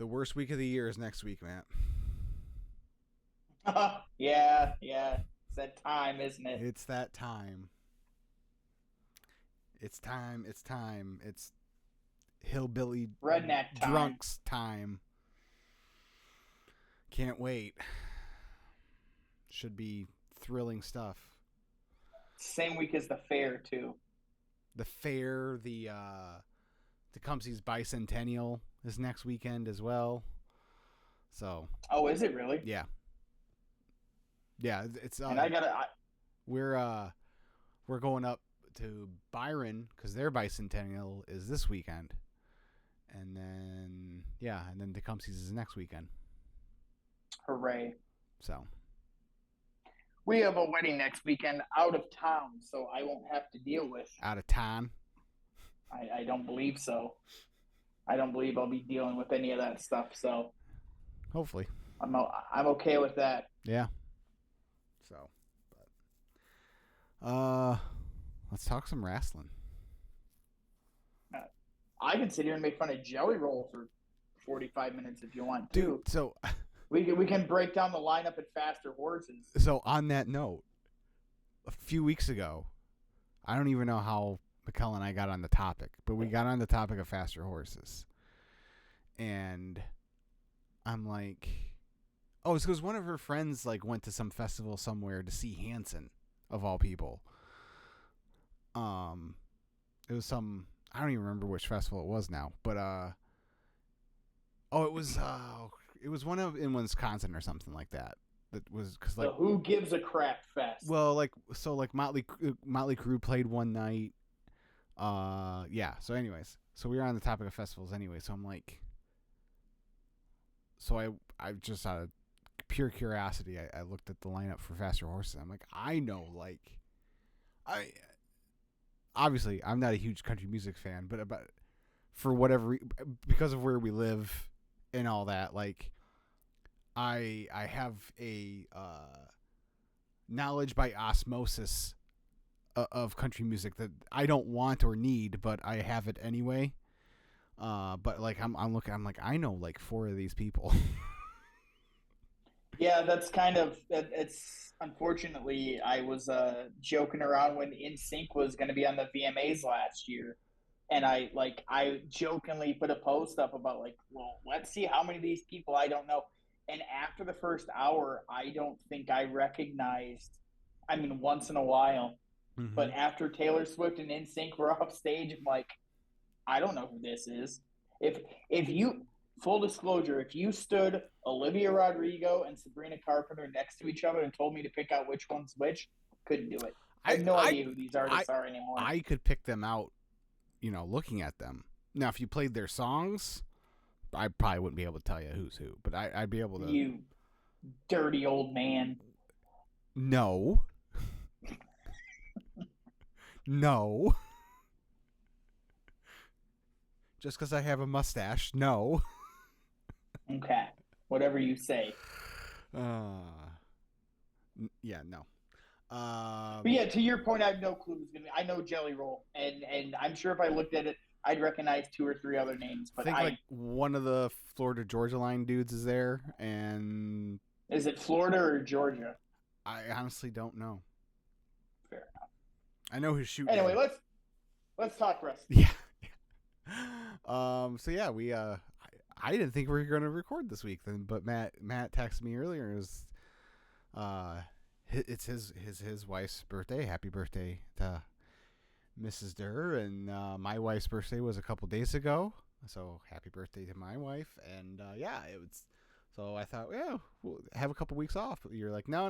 The worst week of the year is next week, Matt. Yeah. It's that time, isn't it? It's that time. It's time. It's time. It's hillbilly Redneck time. drunks time. Can't wait. Should be thrilling stuff. Same week as the fair too. The fair, the Tecumseh's Bicentennial is next weekend as well. So, Oh, is it really? yeah, it's And I gotta. we're going up to Byron because their Bicentennial is this weekend, and then Tecumseh's is next weekend. Hooray! So We have a wedding next weekend out of town, so I won't have to deal with. out of town. I don't believe so. I don't believe I'll be dealing with any of that stuff. So Hopefully, I'm okay with that. yeah. So, but let's talk some wrestling. I can sit here and make fun of Jelly Roll for 45 minutes if you want to. Dude, so We can break down the lineup at Faster Horses. So on that note, a few weeks ago, I don't even know how McKell and I got on the topic, but we got on the topic of faster horses. And I'm like, oh, it's because one of her friends like went to some festival somewhere to see Hanson, of all people. It was some, I don't even remember which festival it was now, but it was one of in Wisconsin or something like that. That was because like So who gives a crap fest? well, like Motley Crue played one night. Yeah. So, anyways, so we were on the topic of festivals anyway. So I'm like, so I just out of pure curiosity, I looked at the lineup for Faster Horses. I'm like, I know, like, I obviously I'm not a huge country music fan, but for whatever because of where we live and all that, like. I have a knowledge by osmosis of country music that I don't want or need, but I have it anyway. But like I'm looking, I'm like I know like four of these people. Yeah, that's kind of it's unfortunately I was joking around when In Sync was going to be on the VMAs last year, and I jokingly put a post up about like, well, let's see how many of these people I don't know. And after the first hour, I don't think I recognized. I mean, once in a while, Mm-hmm. but after Taylor Swift and In Sync were off stage, I'm like, I don't know who this is. If you full disclosure, if you stood Olivia Rodrigo and Sabrina Carpenter next to each other and told me to pick out which one's which, couldn't do it. I have no idea who these artists are anymore. I could pick them out, looking at them. Now, if you played their songs, I probably wouldn't be able to tell you who's who, but I'd be able to. You dirty old man. No. No. Just because I have a mustache, no. Okay, whatever you say. Yeah, no. But yeah, to your point, I have no clue who's gonna be. I know Jelly Roll, and I'm sure if I looked at it, I'd recognize two or three other names. But I think like one of the Florida Georgia line dudes is there, and is it Florida or Georgia? I honestly don't know. Fair enough. I know who's shooting. Anyway, let's talk wrestling. Yeah. So yeah, we I didn't think we were going to record this week then, but Matt texted me earlier. It was, it's his wife's birthday. Happy birthday to Mrs. Durr, and my wife's birthday was a couple days ago. So happy birthday to my wife, and yeah, it was. So I thought, yeah, we'll have a couple weeks off. But you're like, no,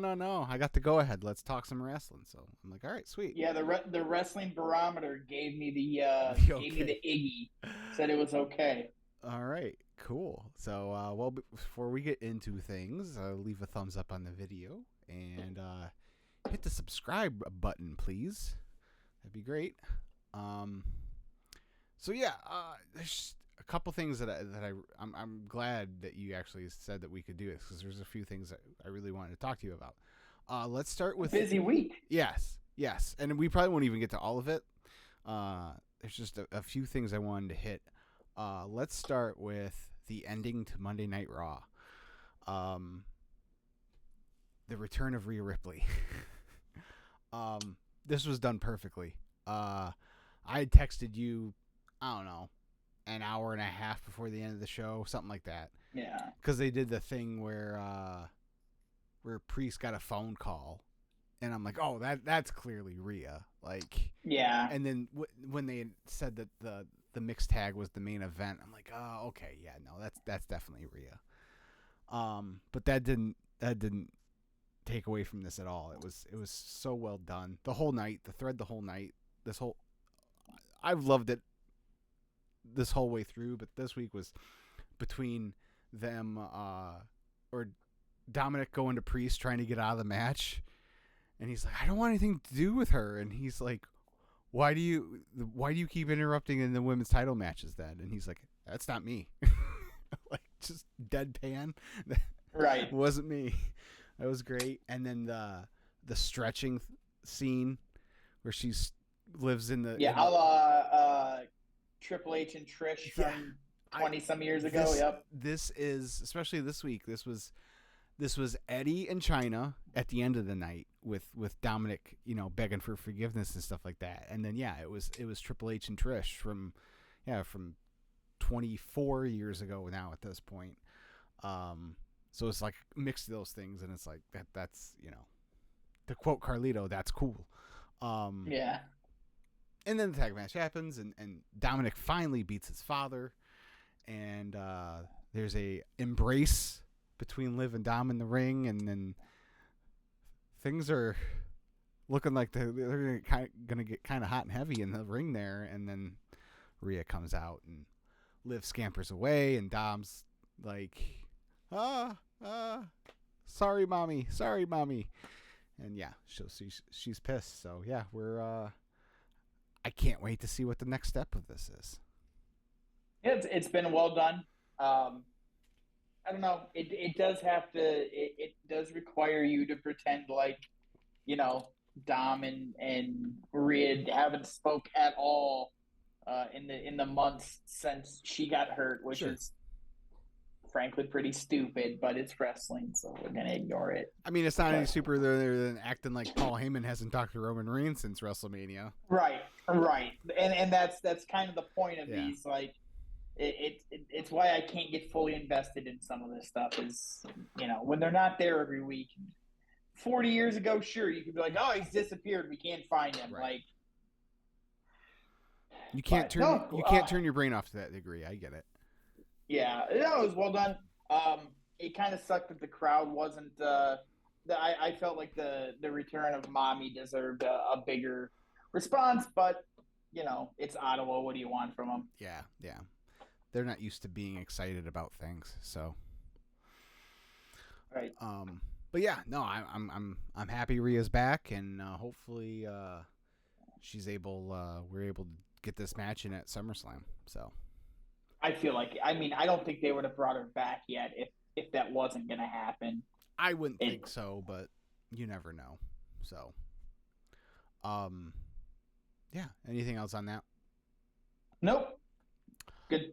I got the go ahead. Let's talk some wrestling. So I'm like, all right, sweet. Yeah, the wrestling barometer gave me the gave me the Iggy, said it was okay. All right, cool. So well, before we get into things, leave a thumbs up on the video and hit the subscribe button, please. That'd be great. So yeah, there's a couple things that I'm glad that you actually said that we could do this because there's a few things that I really wanted to talk to you about. Let's start with busy week. Yes, and we probably won't even get to all of it. There's just a few things I wanted to hit. Let's start with the ending to Monday Night Raw. The return of Rhea Ripley. This was done perfectly. I had texted you, I don't know, an hour and a half before the end of the show, something like that. Yeah. Because they did the thing where Priest got a phone call, and I'm like, oh, that's clearly Rhea. Like, yeah. And then when they said that the mixed tag was the main event, I'm like, oh, okay, yeah, no, that's definitely Rhea. But that didn't take away from this at all. It was so well done. The whole night, the thread, the whole night. I've loved it this whole way through, but this week was between them or Dominic going to Priest trying to get out of the match, and he's like, I don't want anything to do with her, and he's like, why do you keep interrupting in the women's title matches then? And he's like, that's not me. Like, just deadpan. Right. It wasn't me. That was great. And then the stretching scene where she lives in the Triple H and Trish from 20-some years ago. This is, especially this week, this was Eddie and Chyna at the end of the night with Dominic, begging for forgiveness and stuff like that. And then it was Triple H and Trish from 24 years ago now at this point. So it's like mixed those things, and it's like that's to quote Carlito, that's cool. Yeah. And then the tag match happens, and Dominic finally beats his father, and there's a embrace between Liv and Dom in the ring, and then things are looking like they're going to get kind of hot and heavy in the ring there, and then Rhea comes out, and Liv scampers away, and Dom's like, sorry, mommy, and she's pissed. So we're I can't wait to see what the next step of this is. It's been well done. I don't know. It does have to. It does require you to pretend like, Dom and Rhea haven't spoke at all in the months since she got hurt, which is frankly pretty stupid. But it's wrestling, so we're gonna ignore it. I mean, it's not any super than acting like Paul Heyman hasn't talked to Roman Reigns since WrestleMania. Right, and that's kind of the point of these. Like, it's why I can't get fully invested in some of this stuff. Is when they're not there every week. 40 years ago, sure, you could be like, oh, he's disappeared, we can't find him. Right. Like, you can't turn your brain off to that degree. I get it. Yeah, it was well done. It kind of sucked that the crowd wasn't. I felt like the return of Mommy deserved a bigger response, but it's Ottawa. What do you want from them? Yeah. They're not used to being excited about things, so. Right. But I'm happy Rhea's back, and hopefully we're able to get this match in at SummerSlam. So. I feel like, I don't think they would have brought her back yet if that wasn't going to happen. I wouldn't think so, but you never know. So, anything else on that? Nope. Good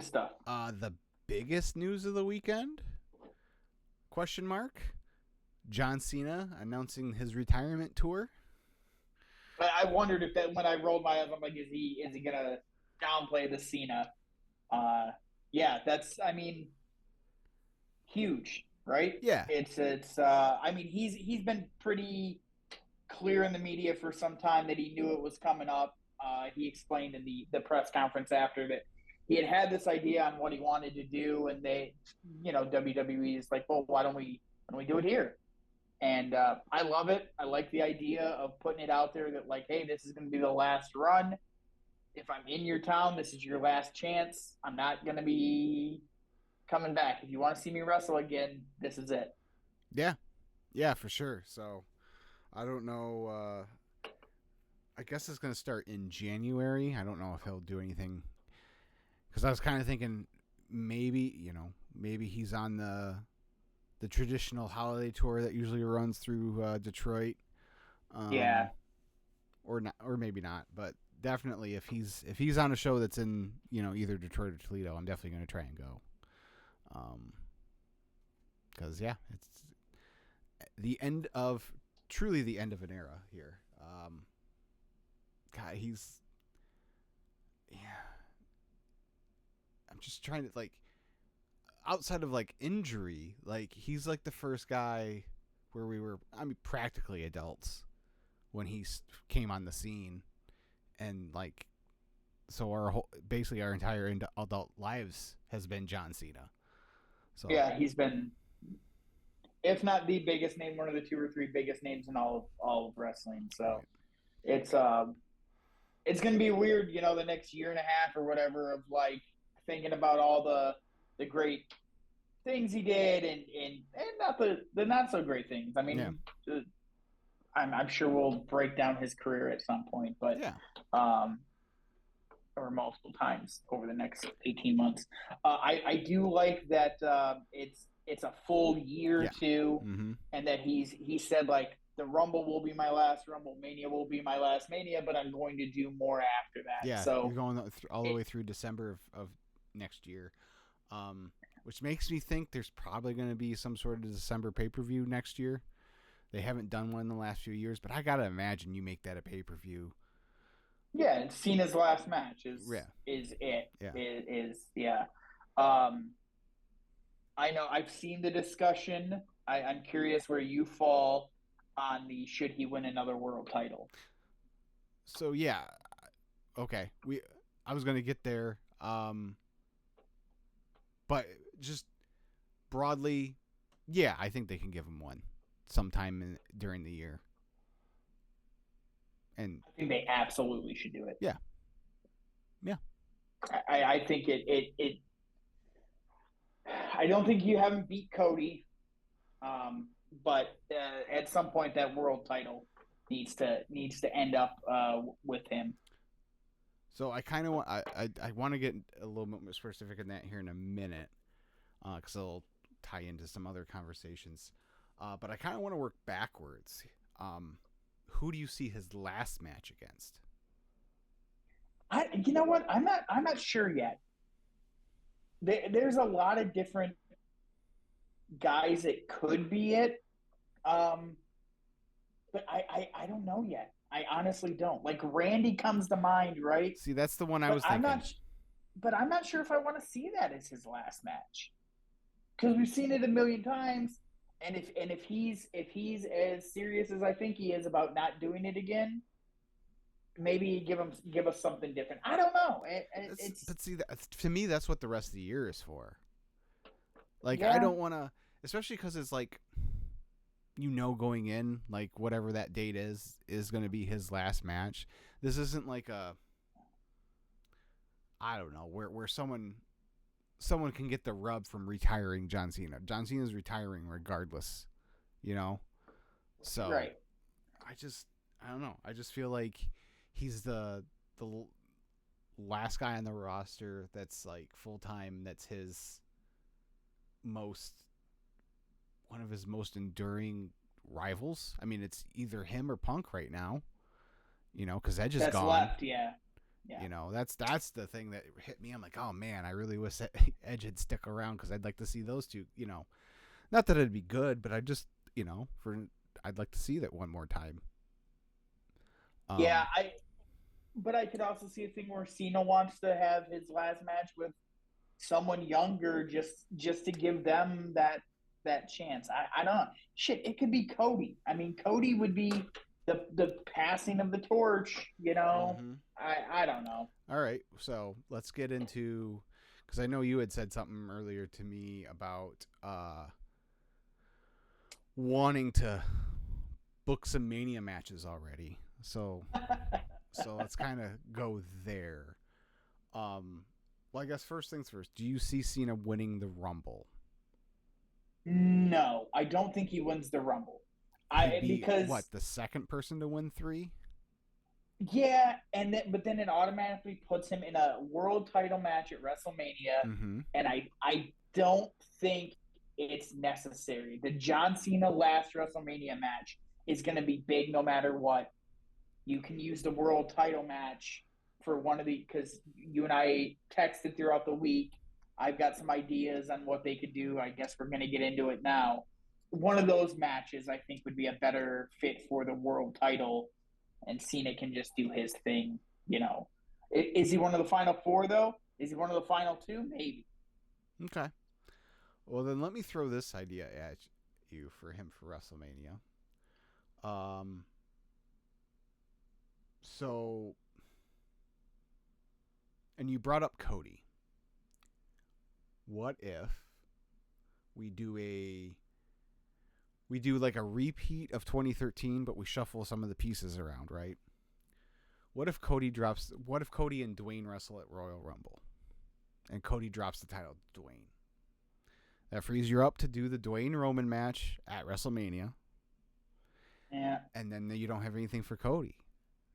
stuff. The biggest news of the weekend? Question mark? John Cena announcing his retirement tour. I wondered if that when I rolled my eyes, I'm like, is he gonna downplay the Cena? That's huge, right? Yeah. It's he's been pretty clear in the media for some time that he knew it was coming up. He explained in the press conference after that he had this idea on what he wanted to do, and they, WWE is like, well, why don't we do it here? And I love it. I like the idea of putting it out there that, like, hey, this is going to be the last run. If I'm in your town, this is your last chance. I'm not going to be coming back. If you want to see me wrestle again, this is it. Yeah, for sure. So I don't know. I guess it's going to start in January. I don't know if he'll do anything, because I was kind of thinking maybe he's on the traditional holiday tour that usually runs through Detroit. Or not, or maybe not, but definitely if he's on a show that's in either Detroit or Toledo, I'm definitely going to try and go. Because yeah, it's the end of truly the end of an era here. God, he's yeah. I'm just trying to like outside of like injury, like he's like the first guy where we were, I mean, practically adults when he came on the scene, and like so our whole basically our entire adult lives has been John Cena. So Yeah, he's been, if not the biggest name, one of the two or three biggest names in all of wrestling. So right. it's it's gonna be weird, the next year and a half or whatever of like thinking about all the great things he did and not the not so great things. I Yeah. mean, I'm sure we'll break down his career at some point, but Yeah. um, or multiple times over the next 18 months. I do like that it's a full year Yeah. too, Mm-hmm. and that he said like the Rumble will be my last Rumble, Mania will be my last Mania, but I'm going to do more after that. Yeah. You're So going all the it, way through December of next year. Which makes me think there's probably going to be some sort of December pay-per-view next year. They haven't done one in the last few years, but I gotta imagine you make that a pay-per-view. yeah, and Cena's last match Yeah, is it yeah. is yeah. Um, I know I've seen the discussion. I'm curious where you fall on the should he win another world title. So yeah, okay. I was gonna get there, but just broadly, yeah, I think they can give him one sometime during the year. And I think they absolutely should do it. yeah, yeah. I think it I don't think you haven't beat Cody, but at some point that world title needs to end up with him. So I kind of want I want to get a little bit more specific in that here in a minute, because it'll tie into some other conversations. But I kind of want to work backwards. Who do you see his last match against? You know what? I'm not sure yet. There's a lot of different guys that could be it. Um, but I don't know yet. I honestly don't. Like Randy comes to mind, right? See, that's the one I But was thinking. I'm not sure if I want to see that as his last match because we've seen it a million times. And if he's as serious as I think he is about not doing it again, maybe give us something different. I don't know. It's But see, to me, that's what the rest of the year is for. Like, I yeah don't want to, especially because it's like, going in, like whatever that date is going to be his last match. This isn't like I don't know, where someone can get the rub from retiring John Cena. John Cena's retiring regardless, you know. So right. I don't know. I just feel like he's the last guy on the roster that's like full time. That's most one of his most enduring rivals. I mean, it's either him or Punk right now. Because Edge is That's gone. left. Yeah. Yeah. That's the thing that hit me. I'm like, oh man, I really wish that Edge had stuck around because I'd like to see those two. Not that it'd be good, but I just I'd like to see that one more time. Yeah, but I could also see a thing where Cena wants to have his last match with someone younger just to give them that chance. I don't know. Shit, it could be Cody. I mean, Cody would be the passing of the torch, Mm-hmm. I don't know. All right, so let's get into because I know you had said something earlier to me about wanting to book some Mania matches already. So let's kind of go there. Well, I guess first things first. Do you see Cena winning the Rumble? No, I don't think he wins the Rumble. He'd be Because what, the second person to win 3? yeah, but then it automatically puts him in a world title match at WrestleMania, Mm-hmm. and I don't think it's necessary. The John Cena last WrestleMania match is going to be big no matter what. You can use the world title match for one of the because you and I texted throughout the week. I've got some ideas on what they could do. I guess we're going to get into it now. One of those matches I think would be a better fit for the world title, and Cena can just do his thing. Is he one of the final four though? Is he one of the final two? Maybe. Okay. Well, then let me throw this idea at you for him for WrestleMania. Um. So, and you brought up Cody. What if we do like a repeat of 2013, but we shuffle some of the pieces around, right? What if Cody and Dwayne wrestle at Royal Rumble, and Cody drops the title to Dwayne? That frees you up to do the Dwayne Roman match at WrestleMania. Yeah. And then you don't have anything for Cody.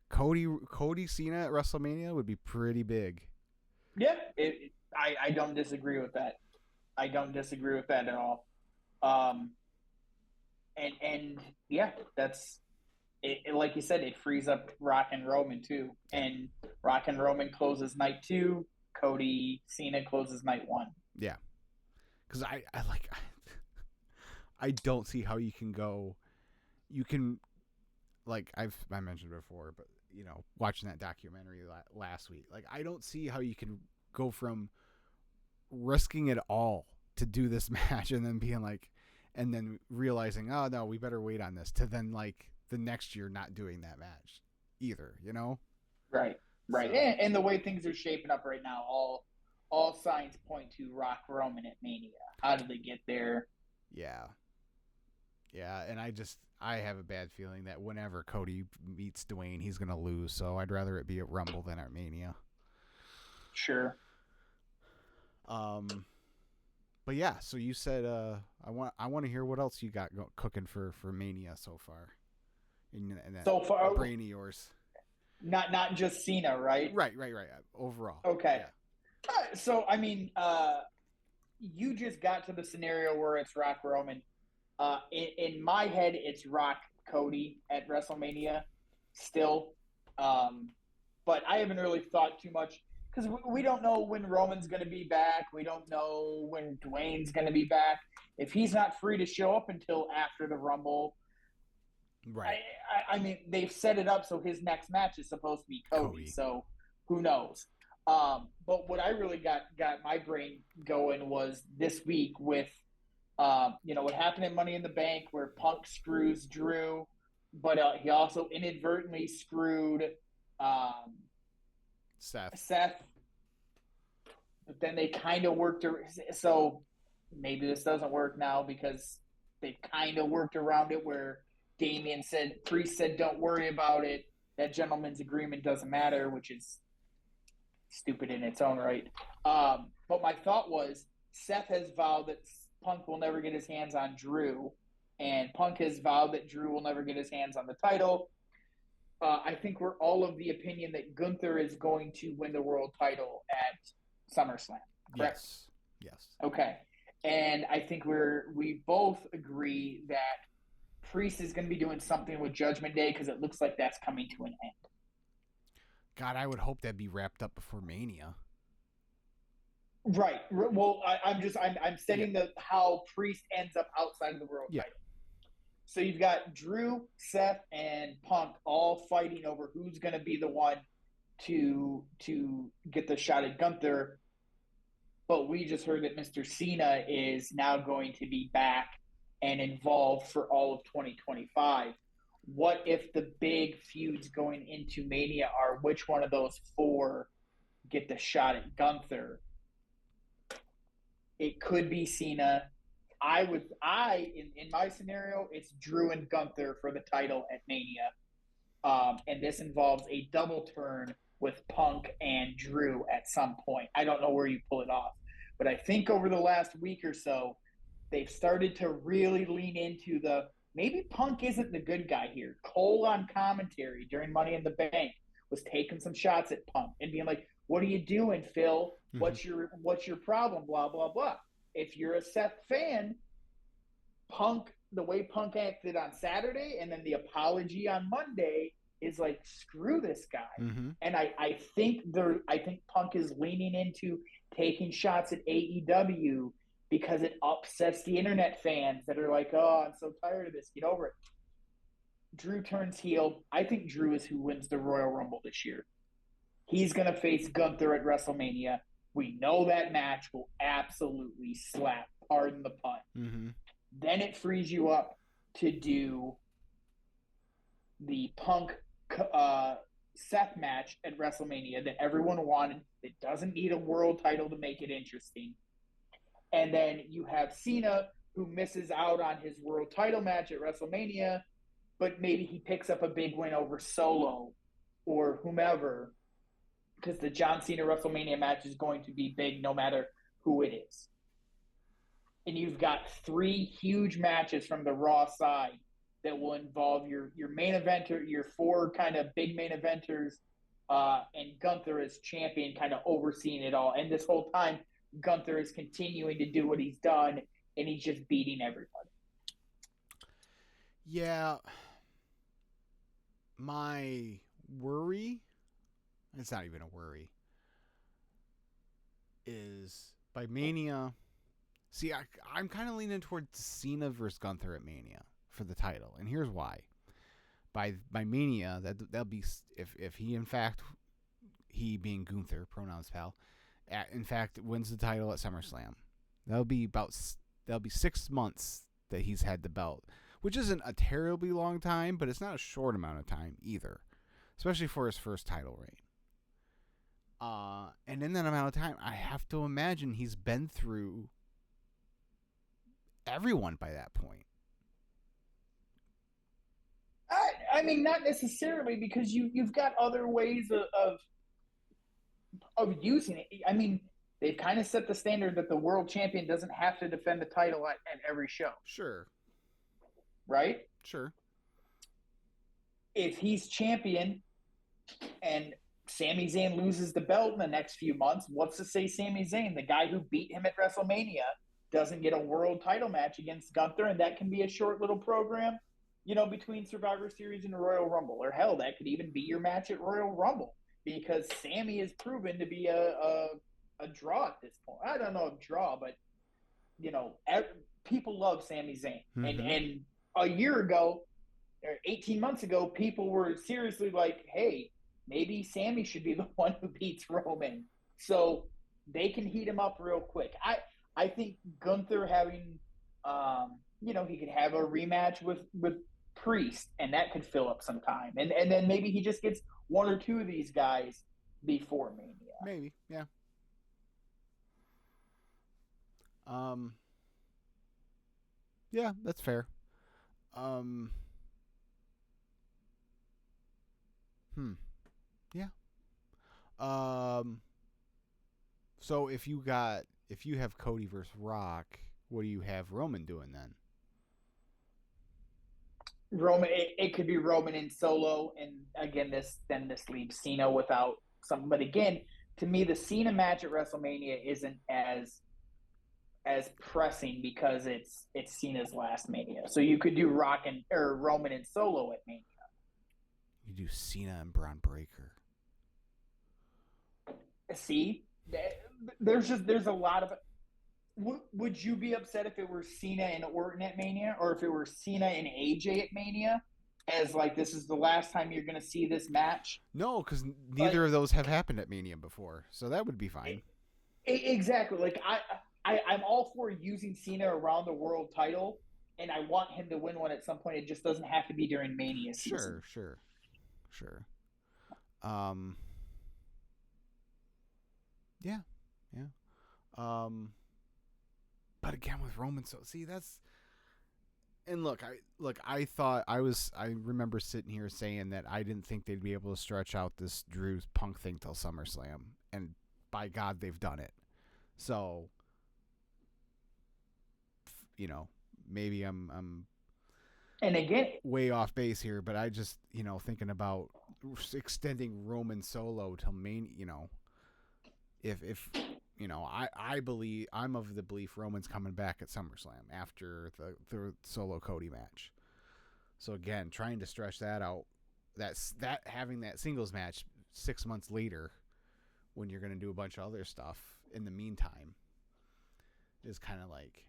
Cody Cena at WrestleMania would be pretty big. Yeah, I don't disagree with that. I don't disagree with that at all. And yeah, that's it. Like you said, it frees up Rock and Roman too. And Rock and Roman closes night 2. Cody Cena closes night 1. Yeah, because I don't see how you can go. You can, like I mentioned before, but watching that documentary last week, like I don't see how you can go from risking it all to do this match and then being like, and then realizing, oh no, we better wait on this, to then like the next year not doing that match either, Right. So. And the way things are shaping up right now, all signs point to Rock Roman at Mania. How did they get there? Yeah, and I have a bad feeling that whenever Cody meets Dwayne, he's gonna lose. So I'd rather it be at Rumble than at Mania. Sure. But yeah, so you said I want to hear what else you got cooking for Mania so far. In that so far, brain of yours. Not just Cena, right? Right. Overall. Okay. Yeah. So I mean, you just got to the scenario where it's Rock Roman. In my head, it's Rock Cody at WrestleMania still. But I haven't really thought too much because we don't know when Roman's going to be back. We don't know when Dwayne's going to be back. If he's not free to show up until after the Rumble, right? I mean, they've set it up so his next match is supposed to be Cody. So who knows? But what I really got my brain going was this week with, what happened in Money in the Bank where Punk screws Drew, but he also inadvertently screwed Seth. But then they kind of worked. So maybe this doesn't work now because they kind of worked around it where Priest said, don't worry about it. That gentleman's agreement doesn't matter, which is stupid in its own right. But my thought was Seth has vowed that Punk will never get his hands on Drew, and Punk has vowed that Drew will never get his hands on the title. I think we're all of the opinion that Gunther is going to win the world title at SummerSlam. Correct? Yes. Okay. And I think we both agree that Priest is going to be doing something with Judgment Day because it looks like that's coming to an end. God, I would hope that'd be wrapped up before Mania. Right. Well, I'm setting how Priest ends up outside of the world title. So you've got Drew, Seth, and Punk all fighting over who's going to be the one to get the shot at Gunther. But we just heard that Mr. Cena is now going to be back and involved for all of 2025. What if the big feuds going into Mania are which one of those 4 get the shot at Gunther? It could be Cena. In my scenario, it's Drew and Gunther for the title at Mania. And this involves a double turn with Punk and Drew at some point. I don't know where you pull it off. But I think over the last week or so, they've started to really lean into maybe Punk isn't the good guy here. Cole on commentary during Money in the Bank was taking some shots at Punk and being like, what are you doing, Phil? Mm-hmm. What's your problem? Blah, blah, blah. If you're a Seth fan, the way Punk acted on Saturday and then the apology on Monday is like, screw this guy. Mm-hmm. And I think Punk is leaning into taking shots at AEW because it upsets the internet fans that are like, oh, I'm so tired of this. Get over it. Drew turns heel. I think Drew is who wins the Royal Rumble this year. He's going to face Gunther at WrestleMania. We know that match will absolutely slap. Pardon the pun. Mm-hmm. Then it frees you up to do the Punk Seth match at WrestleMania that everyone wanted. It doesn't need a world title to make it interesting. And then you have Cena, who misses out on his world title match at WrestleMania, but maybe he picks up a big win over Solo or whomever, because the John Cena WrestleMania match is going to be big no matter who it is. And you've got 3 huge matches from the Raw side that will involve your main eventer, your 4 kind of big main eventers, and Gunther as champion kind of overseeing it all. And this whole time, Gunther is continuing to do what he's done, and he's just beating everybody. Yeah. My worry, it's not even a worry, is by Mania. See, I'm kind of leaning towards Cena versus Gunther at Mania for the title, and here's why. By Mania, that'll be if he in fact, he being Gunther, pronouns pal, in fact wins the title at SummerSlam. That'll be 6 months that he's had the belt, which isn't a terribly long time, but it's not a short amount of time either, especially for his first title reign. And in that amount of time, I have to imagine he's been through everyone by that point. I mean, not necessarily, because you've got other ways of using it. I mean, they've kind of set the standard that the world champion doesn't have to defend the title at every show. Sure. Right? Sure. If he's champion and Sami Zayn loses the belt in the next few months, what's to say Sami Zayn, the guy who beat him at WrestleMania, doesn't get a world title match against Gunther, and that can be a short little program, between Survivor Series and the Royal Rumble. Or hell, that could even be your match at Royal Rumble, because Sami is proven to be a draw at this point. I don't know if draw, but people love Sami Zayn. Mm-hmm. And a year ago, or 18 months ago, people were seriously like, hey, maybe Sami should be the one who beats Roman. So they can heat him up real quick. I think Gunther having, he could have a rematch with Priest, and that could fill up some time. And then maybe he just gets 1 or 2 of these guys before Mania. Maybe, yeah. Yeah, that's fair. Yeah. So if you have Cody versus Rock, what do you have Roman doing then? Roman, it could be Roman in Solo, and again, this leaves Cena without something. But again, to me, the Cena match at WrestleMania isn't as pressing because it's Cena's last Mania. So you could do Roman and Solo at Mania. You do Cena and Braun Breaker. See, there's a lot of. Would you be upset if it were Cena and Orton at Mania, or if it were Cena and AJ at Mania? As like, this is the last time you're going to see this match? No, because neither of those have happened at Mania before, so that would be fine. Exactly. Like I'm all for using Cena around the world title, and I want him to win one at some point. It just doesn't have to be during Mania season. Sure. Yeah. But again, with Roman, so see that's. And look, I remember sitting here saying that I didn't think they'd be able to stretch out this Drew's Punk thing till SummerSlam, and by God, they've done it. So, maybe I'm and again way off base here, but I just thinking about extending Roman Solo till if I believe, I'm of the belief Roman's coming back at SummerSlam after the Solo Cody match. So again, trying to stretch that out, having that singles match 6 months later when you're going to do a bunch of other stuff, in the meantime is kind of like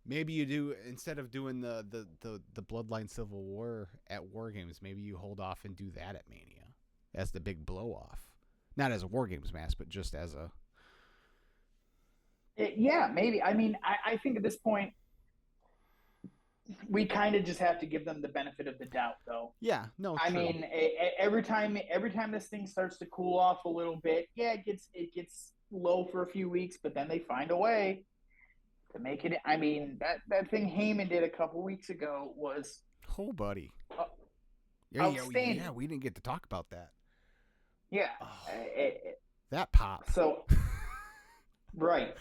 maybe you do instead of doing the Bloodline Civil War at War Games, maybe you hold off and do that at Mania as the big blow off, not as a War Games match, but just as a Yeah, maybe. I mean, I think at this point we kind of just have to give them the benefit of the doubt, though. yeah, no, I true. mean, every time this thing starts to cool off a little bit, yeah, it gets low for a few weeks, but then they find a way to make it. I mean, that thing Heyman did a couple weeks ago was Oh, buddy. uh, Yeah, outstanding. we didn't get to talk about that. Yeah. Oh, Uh, that pop. so right,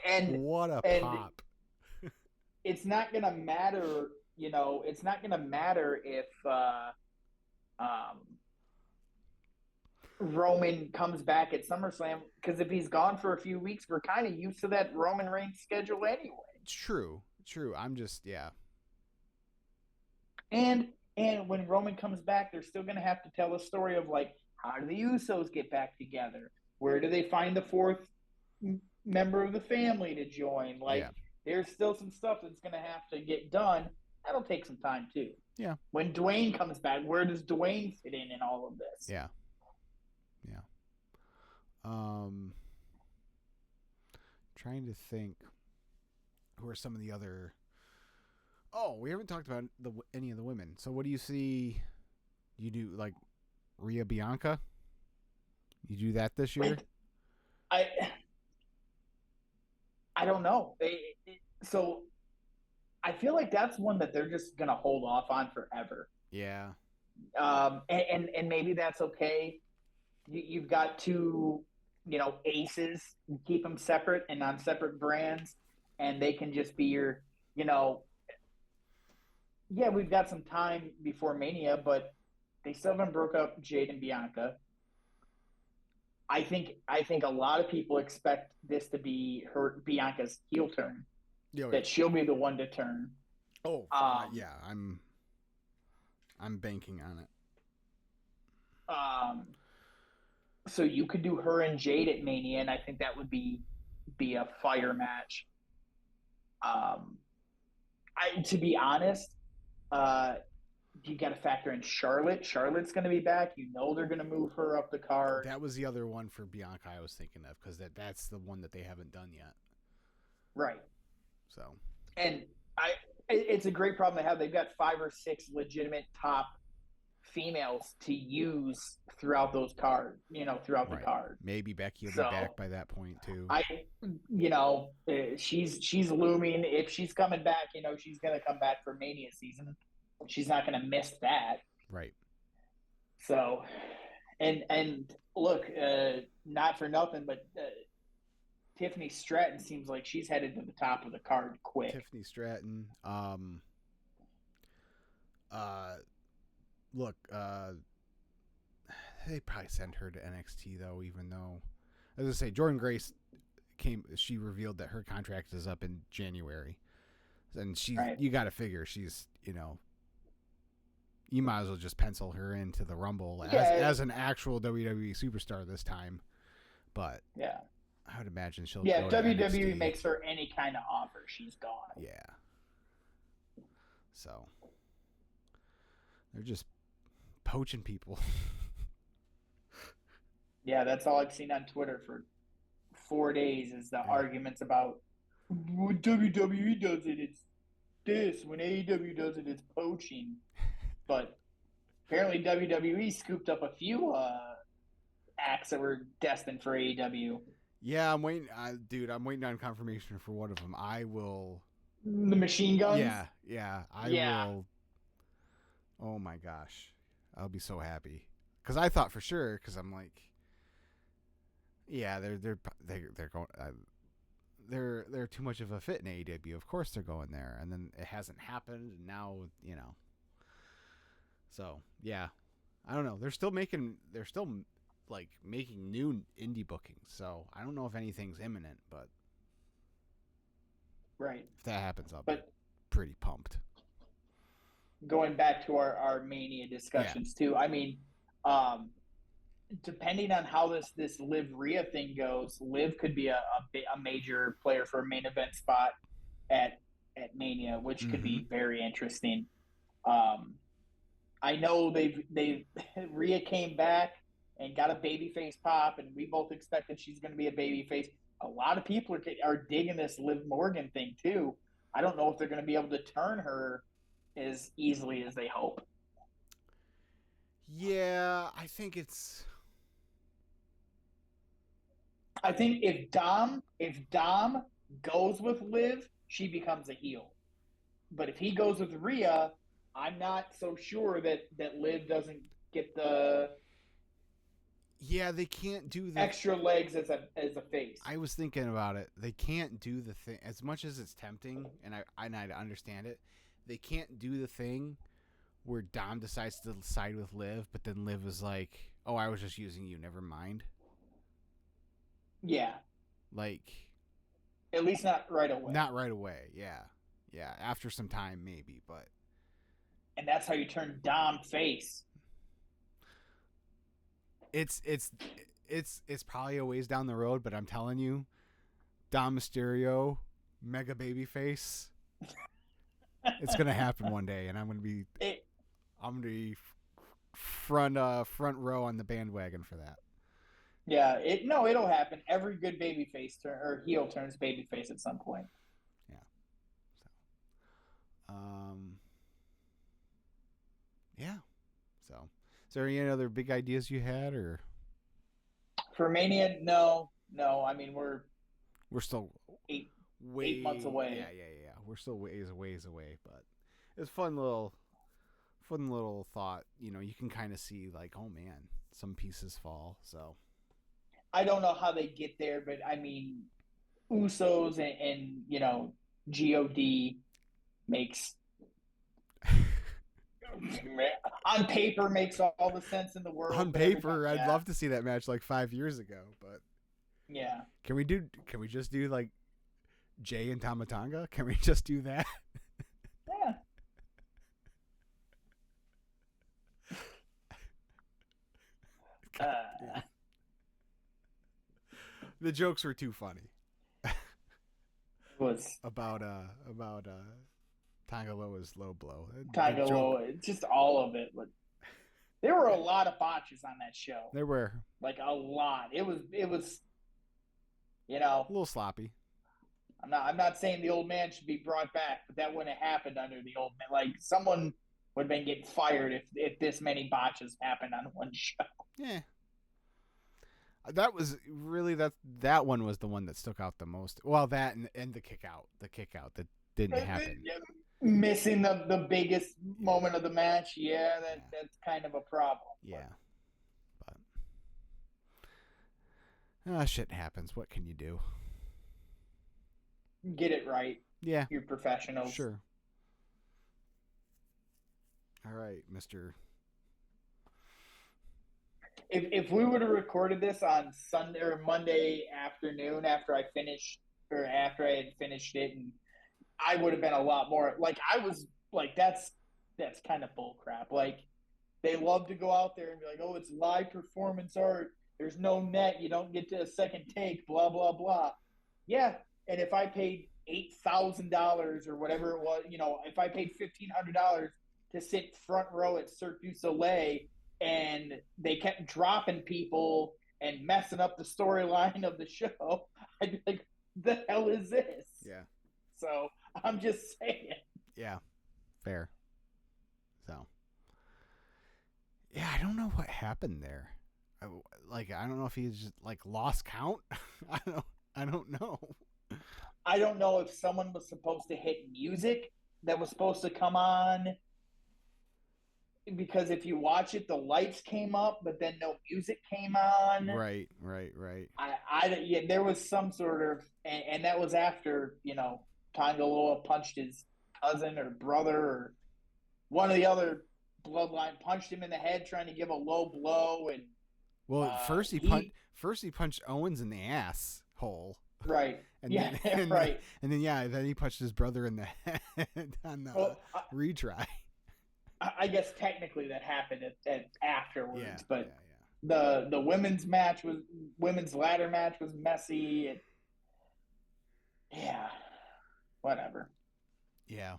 and What a and pop. it's not gonna matter. It's not gonna matter if um, Roman comes back at SummerSlam, because if he's gone for a few weeks, we're kind of used to that Roman Reigns schedule anyway. It's true. I'm just, yeah. And when Roman comes back, they're still going to have to tell a story of, like, how do the Usos get back together? Where do they find the fourth member of the family to join? Like, Yeah. there's still some stuff that's going to have to get done. That'll take some time too. Yeah. When Dwayne comes back, where does Dwayne fit in all of this? Yeah. Trying to think who are some of the other. Oh, we haven't talked about any of the women. So what do you see? You do like Rhea Bianca? You do that this year? I don't know. So I feel like that's one that they're just gonna hold off on forever. Yeah. And maybe that's okay. You've got two, aces. You keep them separate and on separate brands, and they can just be your, yeah, we've got some time before Mania, but they still haven't broke up Jade and Bianca. I think a lot of people expect this to be Bianca's heel turn. Yeah. That she'll be the one to turn. Oh, yeah. I'm banking on it. So you could do her and Jade at Mania, and I think that would be a fire match. To be honest, you got to factor in Charlotte. Charlotte's going to be back. They're going to move her up the card. That was the other one for Bianca I was thinking of, because that's the one that they haven't done yet. Right. So. And it's a great problem to have. They've got 5 or 6 legitimate top females to use throughout those cards, throughout the card. Maybe Becky will be back by that point too. She's looming. If she's coming back, she's going to come back for Mania season. She's not going to miss that. Right. So, and look, not for nothing, but Tiffany Stratton seems like she's headed to the top of the card quick. Tiffany Stratton. Look, they probably send her to NXT though, even though, as I say, Jordynne Grace she revealed that her contract is up in January. And you got to figure she's, you might as well just pencil her into the Rumble as an actual WWE superstar this time. But yeah, I would imagine she'll. Yeah, go WWE to NXT. makes her any kind of offer, she's gone. Yeah. So they're just poaching people. Yeah, that's all I've seen on Twitter for 4 days is the arguments about when WWE does it, it's this. When AEW does it, it's poaching. But apparently WWE scooped up a few acts that were destined for AEW. Yeah, I'm waiting. Dude, I'm waiting on confirmation for one of them. I will. The Machine Guns? Yeah. I will. Oh my gosh. I'll be so happy. Because I thought for sure, because I'm like, yeah, they're going. They're too much of a fit in AEW. Of course they're going there, and then it hasn't happened, and now So yeah, I don't know. They're still making new indie bookings. So I don't know if anything's imminent, but right, if that happens, I'll be pretty pumped. Going back to our Mania discussions too. I mean, depending on how this Liv Rhea thing goes, Liv could be a major player for a main event spot at Mania, which could Mm-hmm. be very interesting. Um, I know they've Rhea came back and got a babyface pop, and we both expected she's going to be a babyface. A lot of people are digging this Liv Morgan thing too. I don't know if they're going to be able to turn her as easily as they hope. Yeah, I think it's. I think if Dom goes with Liv, she becomes a heel. But if he goes with Rhea, I'm not so sure that Liv doesn't get the Yeah, they can't do the. extra legs as a face. I was thinking about it. They can't do the thing as much as it's tempting, and I understand it. They can't do the thing where Dom decides to side with Liv, but then Liv is like, "Oh, I was just using you. Never mind." Yeah, Like, at least not right away. not right away. Yeah, yeah. After some time, maybe, but And that's how you turn Dom face. it's probably a ways down the road. But I'm telling you, Dom Mysterio, mega baby face. It's gonna happen one day, and I'm gonna be front row on the bandwagon for that. Yeah, it'll happen. Every good baby face or heel turns baby face at some point. Yeah. So, yeah. So, is there any other big ideas you had, or For Mania, no. I mean, we're still eight way 8 months away. Yeah. We're still ways away, but it's fun little thought. You can kind of see like, oh man, some pieces fall. So I don't know how they get there, but I mean, Usos and God makes on paper makes all the sense in the world. on paper, I'd love to see that match like 5 years ago, but yeah. Can we just do like Jay and Tamatanga? Can we just do that? Yeah. Yeah. The jokes were too funny. Was about Tangaloa's low blow. Tangaloa, just all of it. But there were a lot of botches on that show. There were like a lot. It was a little sloppy. I'm not saying the old man should be brought back, but that wouldn't have happened under the old man. Like someone would have been getting fired if this many botches happened on one show. Yeah. That was really that one was the one that stuck out the most. Well, that and the kick out that didn't happen. Missing the biggest moment of the match, that's kind of a problem. Yeah, but shit happens. What can you do? Get it right. Yeah, you're professionals. Sure. All right, Mr. If we would have recorded this on Sunday or Monday afternoon after I had finished it, and I would have been a lot more like I was like that's kind of bull crap. Like they love to go out there and be like, oh, it's live performance art. There's no net. You don't get to a second take. Blah blah blah. Yeah, and if I paid $8,000 or whatever it was, if I paid $1,500 to sit front row at Cirque du Soleil and they kept dropping people and messing up the storyline of the show, I'd be like, the hell is this? Yeah. So I'm just saying. Yeah, fair. So, yeah, I don't know what happened there. I don't know if he just like lost count. I don't know. I don't know if someone was supposed to hit music that was supposed to come on, because if you watch it, the lights came up, but then no music came on. Right. There was some sort of, and that was after Tangaloa punched his cousin or brother or one of the other bloodline, punched him in the head trying to give a low blow, and first he punched Owens in the ass hole. Right. And right. Then he punched his brother in the head on the retry. I guess technically that happened at afterwards, but the women's ladder match was messy. Yeah, whatever. Yeah.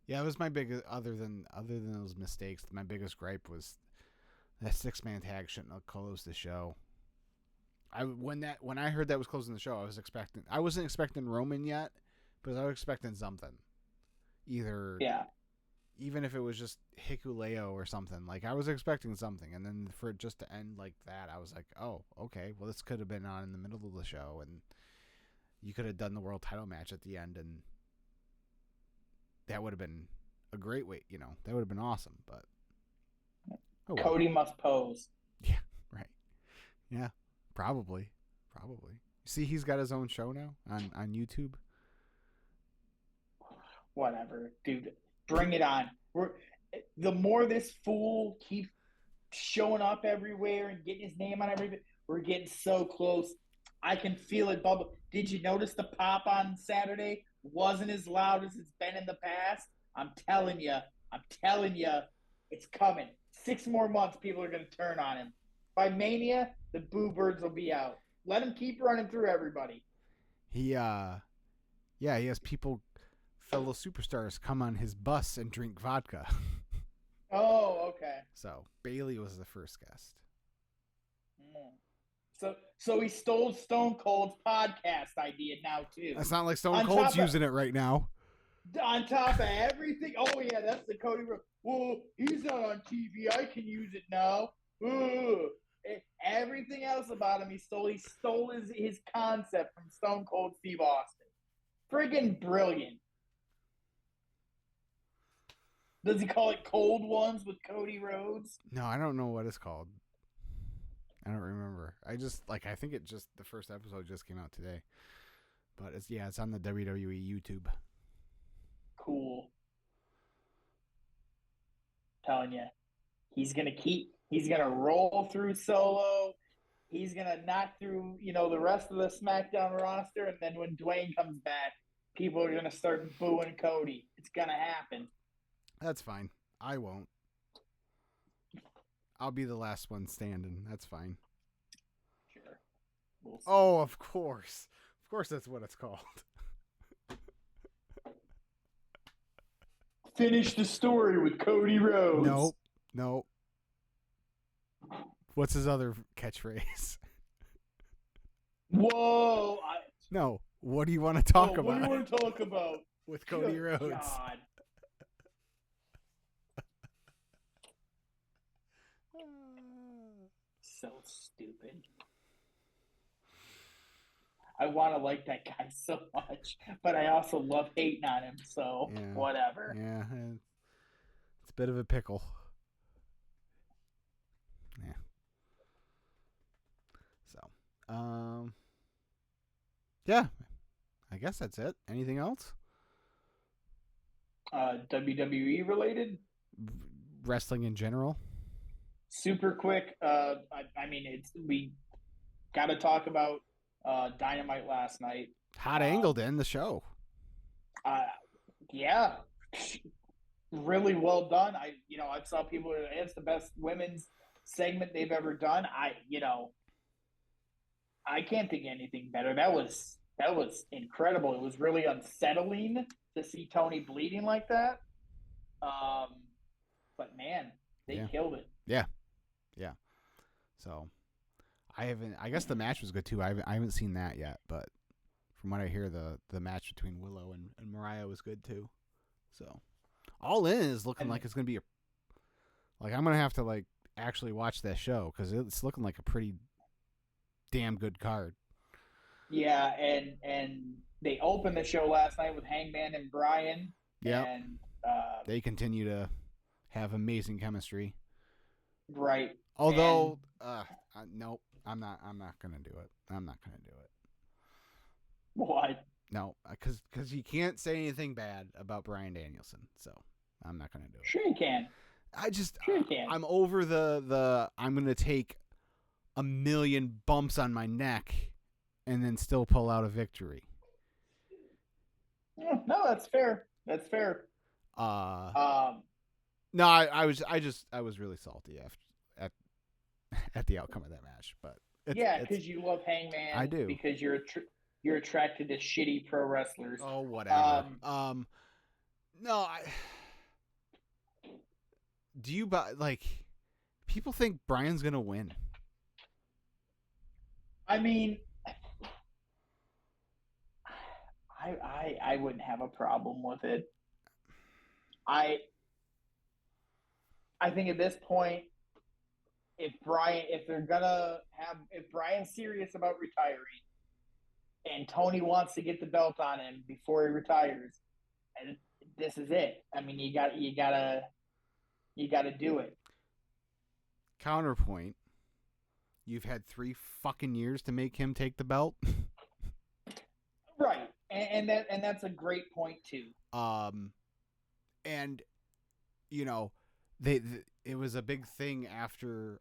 Yeah, it was my biggest other than those mistakes, my biggest gripe was that 6-man tag shouldn't have closed the show. When I heard that was closing the show, I wasn't expecting Roman yet, but I was expecting something. Either Yeah. Even if it was just Hikuleo or something, like I was expecting something, and then for it just to end like that, I was like, oh, okay, well this could have been on in the middle of the show, and you could have done the world title match at the end, and that would have been a great way, that would have been awesome, but oh well. Cody must pose. Yeah, right. Yeah, probably. See, he's got his own show now on YouTube. Whatever, dude. Bring it on. The more this fool keeps showing up everywhere and getting his name on everything, we're getting so close. I can feel it bubble. Did you notice the pop on Saturday wasn't as loud as it's been in the past? I'm telling you, it's coming. 6 more months, people are going to turn on him. By Mania, the boo birds will be out. Let him keep running through everybody. He he has fellow superstars come on his bus and drink vodka. Oh, okay. So Bailey was the first guest. So he stole Stone Cold's podcast idea now too. It's not like Stone Cold's using it right now. On top of everything, oh yeah, that's the Cody. Well, he's not on TV. I can use it now. Everything else about him, he stole his concept from Stone Cold Steve Austin. Friggin' brilliant. Does he call it Cold Ones with Cody Rhodes? No, I don't know what it's called. I don't remember. I think the first episode just came out today. But it's on the WWE YouTube. Cool. Telling you, he's gonna roll through Solo. He's gonna knock through, the rest of the SmackDown roster, and then when Dwayne comes back, people are gonna start booing Cody. It's gonna happen. That's fine. I won't. I'll be the last one standing. That's fine. Sure. We'll see. Oh, of course. Of course that's what it's called. Finish the story with Cody Rhodes. Nope. What's his other catchphrase? Whoa. No. What do you want to talk about? What do you want to talk about? With Cody Rhodes. God. So stupid. I want to like that guy so much, but I also love hating on him, so whatever. Yeah, it's a bit of a pickle. Yeah. So, yeah, I guess that's it. Anything else? WWE related? Wrestling in general? Super quick. We got to talk about Dynamite last night. Hot angle to end the show. Yeah, really well done. I saw people. It's the best women's segment they've ever done. I can't think of anything better. That was incredible. It was really unsettling to see Tony bleeding like that. But man, they killed it. Yeah. So, I guess the match was good too. I haven't seen that yet, but from what I hear, the match between Willow and Mariah was good too. So, All In is looking like it's gonna be I'm gonna have to actually watch that show because it's looking like a pretty damn good card. Yeah, and they opened the show last night with Hangman and Bryan. Yeah, and they continue to have amazing chemistry. Right. Although, nope, I'm not gonna do it. What? No, because you can't say anything bad about Bryan Danielson, so I'm not gonna do it. Sure you can. Sure you can. I'm over the I'm gonna take a million bumps on my neck and then still pull out a victory. No, that's fair. No, I was really salty at the outcome of that match. But Yeah, it's because you love I Hangman do. because you're attracted to shitty pro wrestlers. Oh, whatever. Um, No, do you buy like people think Brian's gonna win? I mean, I wouldn't have a problem with it. I I think at this point, if Brian's serious about retiring and Tony wants to get the belt on him before he retires, and this is it. I mean, you gotta do it. Counterpoint: you've had 3 fucking years to make him take the belt. Right, and that's a great point too. um, and you know, it was a big thing after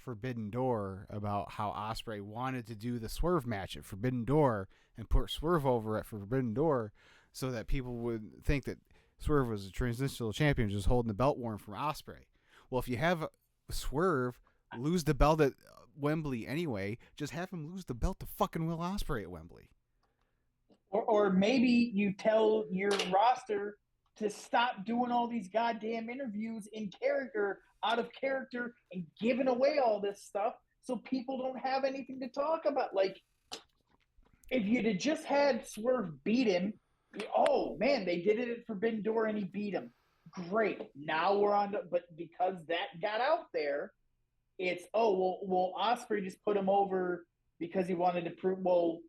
Forbidden Door about how Ospreay wanted to do the Swerve match at Forbidden Door and put Swerve over at Forbidden Door, so that people would think that Swerve was a transitional champion just holding the belt warm from Ospreay. Well, if you have Swerve lose the belt at Wembley anyway, just have him lose the belt to fucking Will Ospreay at Wembley. Or maybe you tell your roster to stop doing all these goddamn interviews in character, out of character, and giving away all this stuff so people don't have anything to talk about. Like, if you'd have just had Swerve beat him, oh man, they did it at Forbidden Door and he beat him. Great. Now we're on to, but because that got out there, it's well Osprey just put him over because he wanted to prove. Well,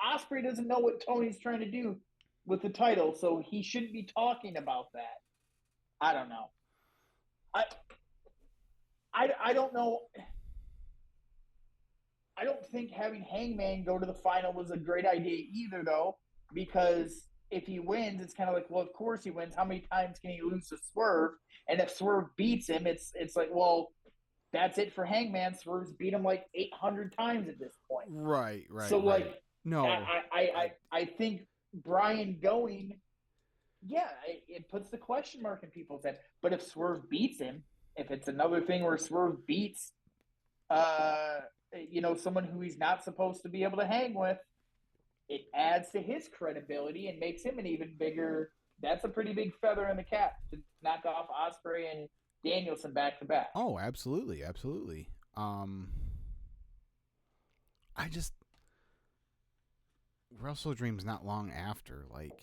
Osprey doesn't know what Tony's trying to do with the title, so he shouldn't be talking about that. I don't know. I I don't know. I don't think having Hangman go to the final was a great idea either, though, because if he wins, it's kind of like, well, of course he wins. How many times can he lose to Swerve? And if Swerve beats him, it's like, well, that's it for Hangman. Swerve's beat him like 800 times at this point. Right. So Right. like, No, I think Brian going, yeah, it puts the question mark in people's head. But if Swerve beats him, if it's another thing where Swerve beats, uh, someone who he's not supposed to be able to hang with, it adds to his credibility and makes him an even bigger. That's a pretty big feather in the cap to knock off Osprey and Danielson back to back. Oh, absolutely, absolutely. I just Wrestle Dream's not long after, like,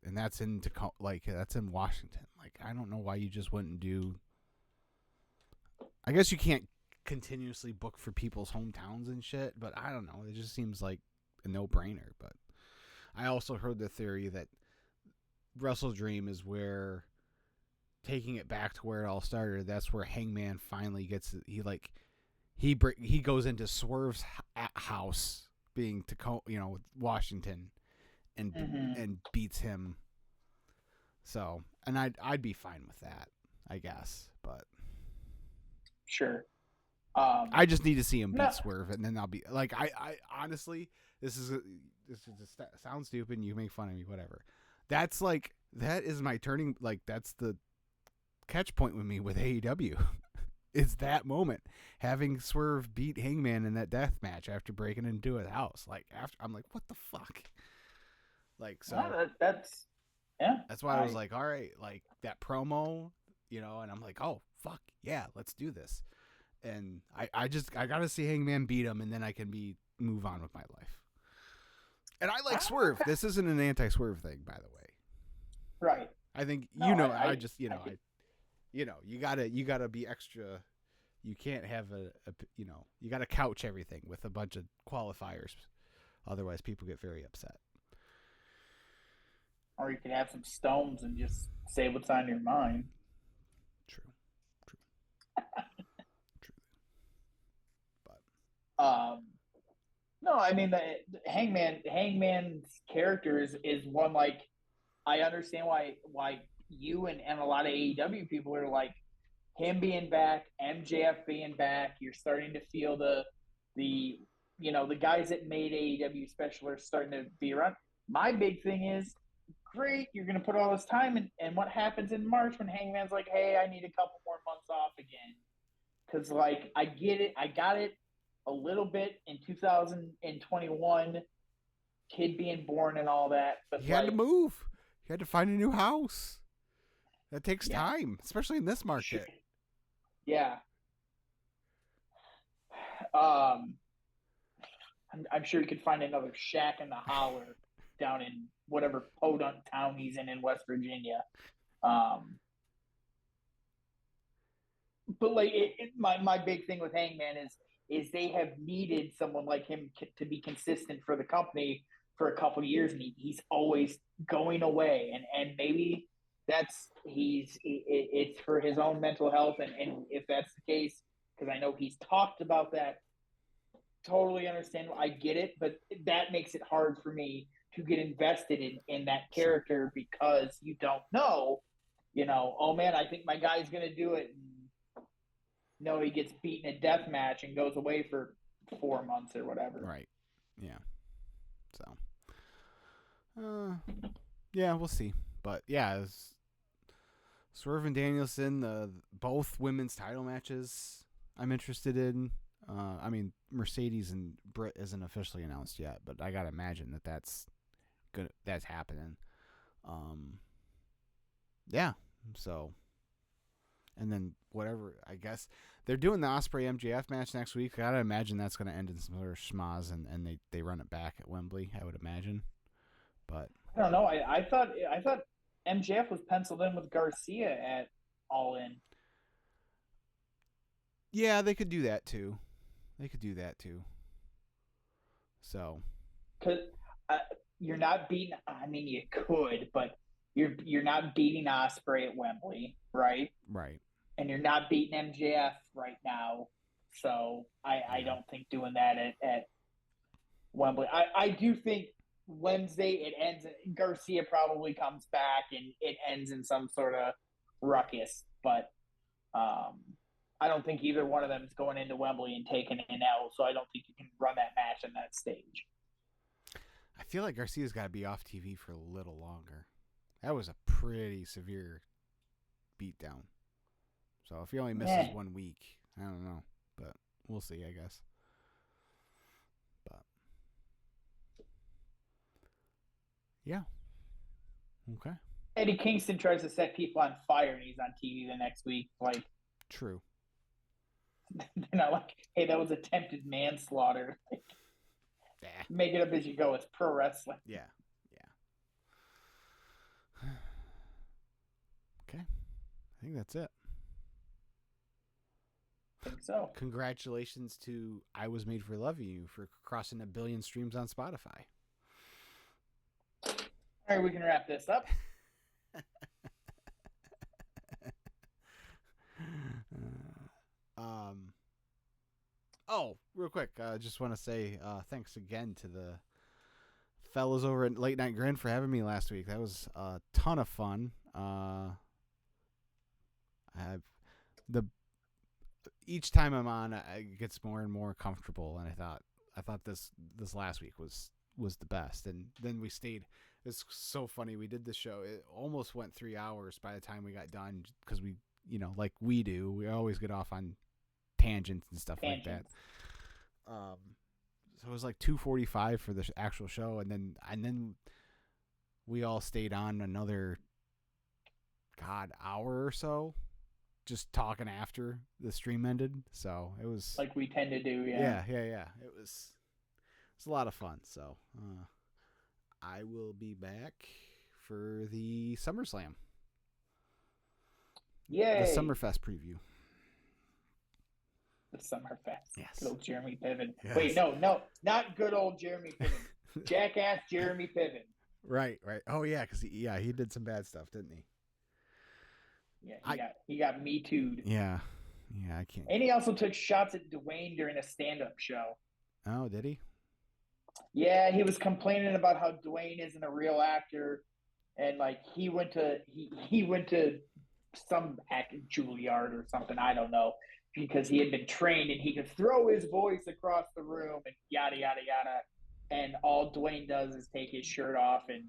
and that's that's in Washington. Like, I don't know why you just wouldn't do. I guess you can't continuously book for people's hometowns and shit, but I don't know. It just seems like a no-brainer. But I also heard the theory that Wrestle Dream is where, taking it back to where it all started, that's where Hangman finally gets he goes into Swerve's house, being Washington, and and beats him. So, and I'd be fine with that, I guess, but Sure. I just need to see him beat Swerve, and then I'll be like, I honestly, this sounds stupid, and you make fun of me, whatever. That is my turning, that's the catch point with me with AEW. It's that moment, having Swerve beat Hangman in that death match after breaking into his house. I'm like, what the fuck? That's yeah. That's why I was like, all right, like that promo, and I'm like, oh fuck yeah, let's do this. And I gotta see Hangman beat him, and then I can move on with my life. And I like Swerve. This isn't an anti-Swerve thing, by the way. Right. I think you gotta be extra. You can't have you gotta couch everything with a bunch of qualifiers, otherwise people get very upset. Or you could have some stones and just say what's on your mind. True. No, I mean the Hangman's character is one, like, I understand why you and a lot of AEW people are like, him being back, MJF being back. You're starting to feel the guys that made AEW special are starting to be around. My big thing is, great, you're going to put all this time in, and what happens in March when Hangman's like, hey, I need a couple more months off again? because like I get it, I got it a little bit in 2021, kid being born and all that, but He had to like, move. He had to find a new house. That takes yeah, time, especially in this sure, market. yeah. Um, I'm sure he could find another shack in the holler down in whatever podunk town he's in West Virginia. Um, but like my big thing with Hangman is they have needed someone like him to be consistent for the company for a couple of years, and he's always going away, and maybe it's for his own mental health, and if that's the case, because I know he's talked about that. Totally understand. I get it, but that makes it hard for me to get invested in that character because you don't know, oh man, I think my guy's gonna do it. And no, he gets beaten a death match and goes away for 4 months or whatever. Right. Yeah. So, yeah, we'll see. But yeah, Swerve and Danielson, both women's title matches I'm interested in. I mean, Mercedes and Britt isn't officially announced yet, but I gotta imagine that's good. That's happening. Yeah. So, and then whatever. I guess they're doing the Osprey MJF match next week. I gotta imagine that's gonna end in some sort of schmaz, and they run it back at Wembley. I would imagine, but I don't know. I thought MJF was penciled in with Garcia at All In. yeah, they could do that too. They could do that too. So Because you're not beating. I mean, you could, but you're not beating Osprey at Wembley, right? right. And you're not beating MJF right now. So I Yeah. don't think doing that at Wembley. I do think Wednesday it ends. Garcia probably comes back and it ends in some sort of ruckus. But I don't think either one of them is going into Wembley and taking an L. So I don't think you can run that match on that stage. I feel like Garcia's got to be off TV for a little longer. That was a pretty severe beatdown. So if he only misses 1 week, I don't know, but we'll see, I guess. But yeah, okay, Eddie Kingston tries to set people on fire and he's on TV the next week. Like, true. they're not like, hey, that was attempted manslaughter. Yeah, Make it up as you go. It's pro wrestling. yeah, yeah. Okay, I think that's it. I think so. Congratulations to I Was Made for Loving You for crossing 1 billion streams on Spotify. All right, we can wrap this up. Real quick, I just want to say thanks again to the fellas over at Late Night Grin for having me last week. That was a ton of fun. Each time I'm on, it gets more and more comfortable, and I thought this last week was the best. And then we stayed. It's so funny. We did the show. It almost went 3 hours by the time we got done because we, like we do, we always get off on tangents and stuff like that. So it was like 2:45 for the actual show, and then we all stayed on another hour or so, just talking after the stream ended. So it was like we tend to do. Yeah. It was a lot of fun. So I will be back for the SummerSlam. Yay! The Summerfest preview. The Summerfest. Yes. Good old Jeremy Piven. Yes. Wait, no, not good old Jeremy Piven. Jackass Jeremy Piven. Right. Oh yeah, because he did some bad stuff, didn't he? Yeah, he got Me Too'd. Yeah, I can't. And he also took shots at Dwayne during a stand-up show. Oh, did he? Yeah, he was complaining about how Dwayne isn't a real actor, and like he went to some acting Juilliard or something, I don't know, because he had been trained and he could throw his voice across the room and yada yada yada. And all Dwayne does is take his shirt off and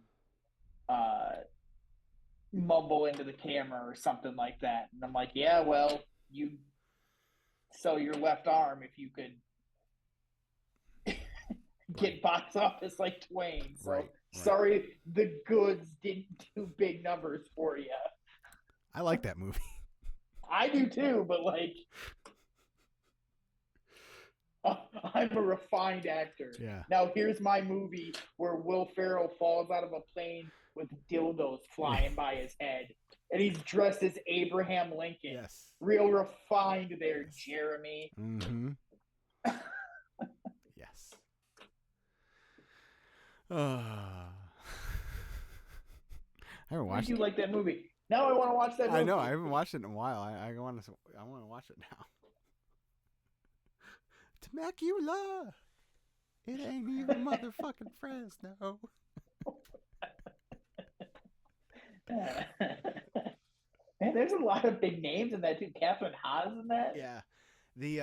mumble into the camera or something like that. And I'm like, yeah, well, you sell your left arm if you could get box office like Twain. So sorry, the goods didn't do big numbers for you. I like that movie. I do too, but like, I'm a refined actor. Yeah. Now here's my movie where Will Ferrell falls out of a plane with dildos flying by his head, and he's dressed as Abraham Lincoln. Yes. Real refined there, yes. Jeremy. Mm-hmm. Yes. I haven't watched. Did you like that movie? Now I want to watch that movie. I know. I haven't watched it in a while. I want to watch it now. Temecula. It ain't even motherfucking Fresno. Man, there's a lot of big names in that too. Catherine Haas in that. Yeah, the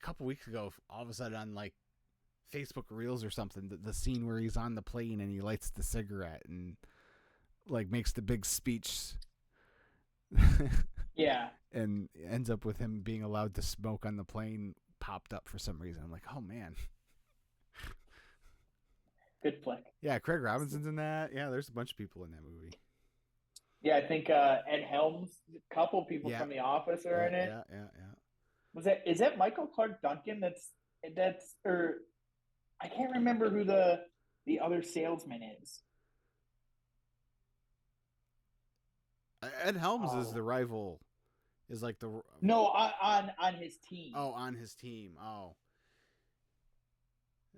couple weeks ago, all of a sudden on like Facebook Reels or something, the scene where he's on the plane and he lights the cigarette and like makes the big speech. Yeah. And ends up with him being allowed to smoke on the plane popped up for some reason. I'm like, oh man. Good flick. Yeah, Craig Robinson's in that. Yeah, there's a bunch of people in that movie. Yeah, I think Ed Helms, a couple people from The Office are in it. Yeah. Is that Michael Clark Duncan? That's or I can't remember who the other salesman is. Ed Helms is the rival. Is like the no on his team. Oh, on his team. Oh,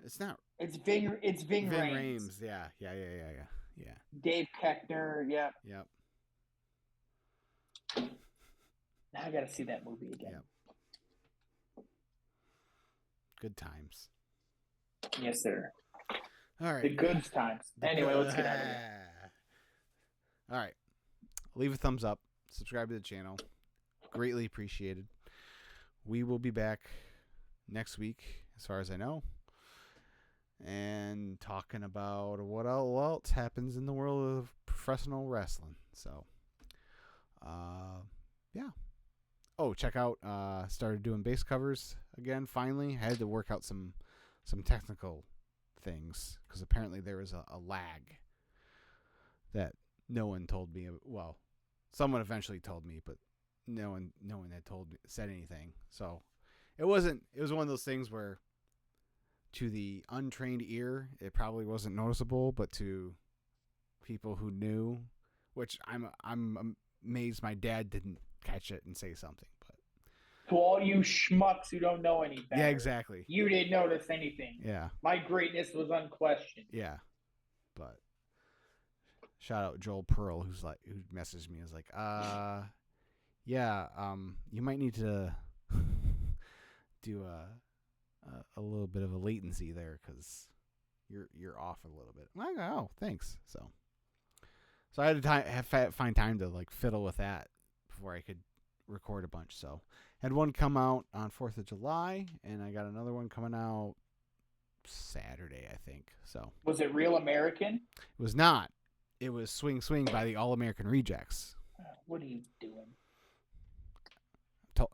it's not. It's Ving Rhames. Yeah. Dave Koechner. Yep. Now I got to see that movie again. Yep. Good times. Yes, sir. All right. The good times. Anyway, let's get out of here. All right. Leave a thumbs up. Subscribe to the channel. Greatly appreciated. We will be back next week, as far as I know, and talking about what else happens in the world of professional wrestling. So, yeah. Oh, check out. Started doing bass covers again. Finally, I had to work out some technical things because apparently there was a lag that no one told me. Well, someone eventually told me, but no one had said anything. So it was one of those things where to the untrained ear it probably wasn't noticeable, but to people who knew, which I'm amazed my dad didn't catch it and say something. But to all you schmucks who don't know any better, yeah, exactly, you didn't notice anything. Yeah, my greatness was unquestioned. Yeah, but shout out Joel Pearl who messaged me, is like, yeah, you might need to do a little bit of a latency there because you're off a little bit. I'm like, oh, thanks. So I had to find time to like fiddle with that before I could record a bunch. So had one come out on 4th of July, and I got another one coming out Saturday, I think. So was it Real American? It was not. It was Swing Swing by the All American Rejects. What are you doing?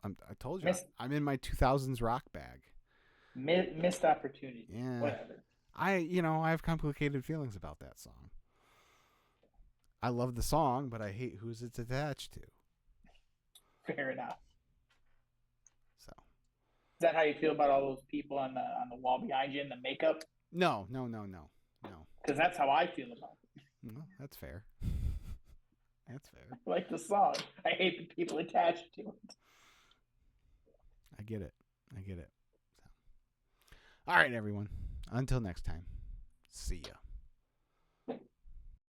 I told you. I'm in my 2000s rock bag. Missed opportunity. Yeah. Whatever. I have complicated feelings about that song. I love the song, but I hate who's it's attached to. Fair enough. So. Is that how you feel about all those people on the wall behind you in the makeup? No. Because that's how I feel about it. No, that's fair. That's fair. I like the song. I hate the people attached to it. I get it. So. All right, everyone. Until next time. See ya.